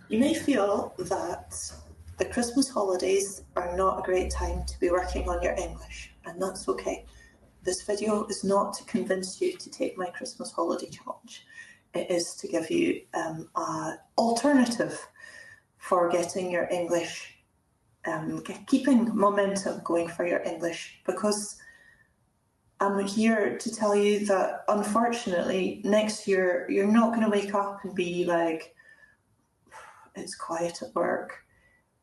You may feel that the Christmas holidays are not a great time to be working on your English, and that's okay. This video is not to convince you to take my Christmas holiday challenge. It is to give you an alternative for getting your English, keeping momentum going for your English, because I'm here to tell you that unfortunately next year you're not going to wake up and be like, it's quiet at work,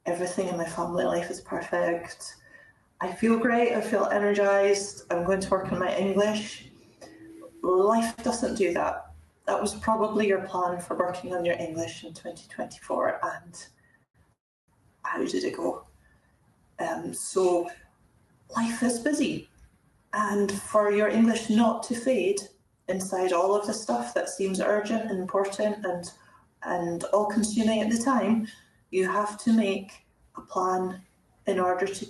everything in my family life is perfect, I feel great, I feel energised, I'm going to work on my English. Life doesn't do that. That was probably your plan for working on your English in 2024, and how did it go? So life is busy, and for your English not to fade inside all of the stuff that seems urgent and important and all-consuming at the time, you have to make a plan in order to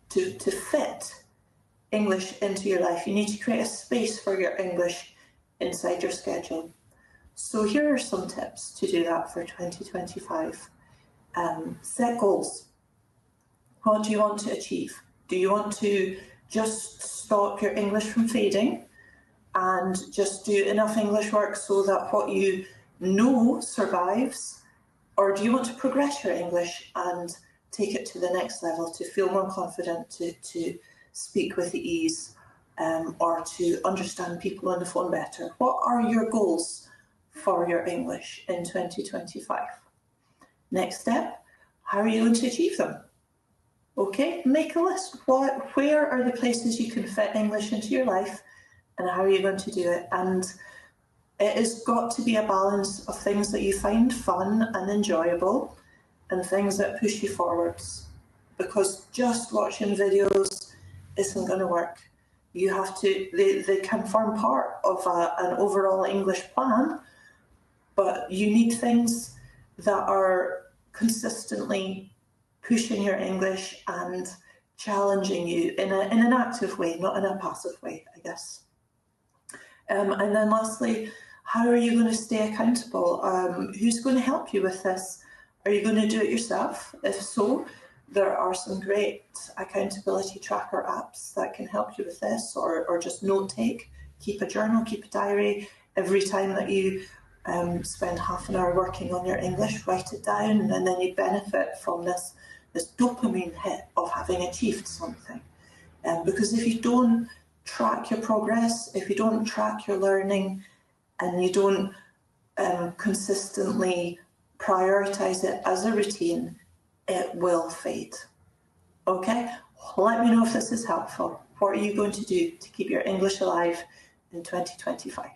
fit English into your life. You need to create a space for your English inside your schedule. So here are some tips to do that for 2025. Set goals. What do you want to achieve? Do you want to just stop your English from fading and just do enough English work so that what you know survives? Or do you want to progress your English and take it to the next level, to feel more confident, to speak with ease, or to understand people on the phone better? What are your goals for your English in 2025? Next step, how are you going to achieve them? Okay, make a list. Where are the places you can fit English into your life, and how are you going to do it? And it has got to be a balance of things that you find fun and enjoyable and things that push you forwards, because just watching videos isn't going to work. You have to, they can form part of an overall English plan, but you need things that are consistently pushing your English and challenging you in an active way, not in a passive way, I guess. And then lastly, how are you going to stay accountable? Who's going to help you with this? Are you going to do it yourself? If so, there are some great accountability tracker apps that can help you with this, or just note take. Keep a journal, keep a diary. Every time that you spend half an hour working on your English, write it down, and then you benefit from this dopamine hit of having achieved something. Because if you don't track your progress, if you don't track your learning, and you don't consistently prioritise it as a routine, it will fade. Okay, let me know if this is helpful. What are you going to do to keep your English alive in 2025?